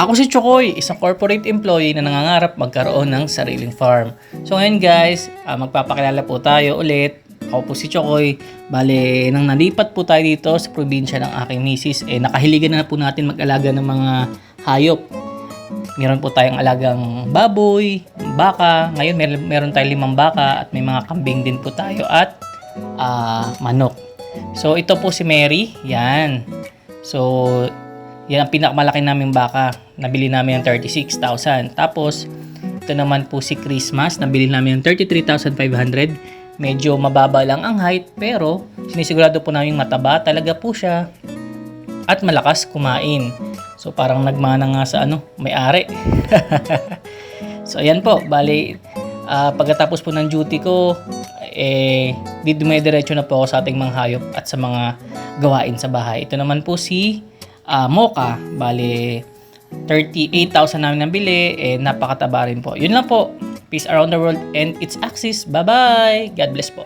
Ako si Chokoy, isang corporate employee na nangangarap magkaroon ng sariling farm. So ngayon guys, magpapakilala po tayo ulit. Ako po si Chokoy. Bale, nang nalipat po tayo dito sa probinsya ng aking misis, nakahiligan na po natin mag-alaga ng mga hayop. Meron po tayong alagang baboy, baka. Ngayon meron tayong 5 baka at may mga kambing din po tayo at manok. So ito po si Mary, yan. So yan ang pinakamalaki naming baka. Nabili namin ng 36,000. Tapos, ito naman po si Christmas. Nabili namin ng 33,500. Medyo mababa lang ang height. Pero, sinisigurado po namin mataba. Talaga po siya. At malakas kumain. So, parang nagmana nga sa may-ari. So, ayan po. Bali, pagkatapos po ng duty ko, dumediretso na po ako sa ating mga hayop at sa mga gawain sa bahay. Ito naman po si Mocha, bali 38,000 namin nabili, napakataba rin po. Yun lang po. Peace around the world and its axis. Bye-bye! God bless po.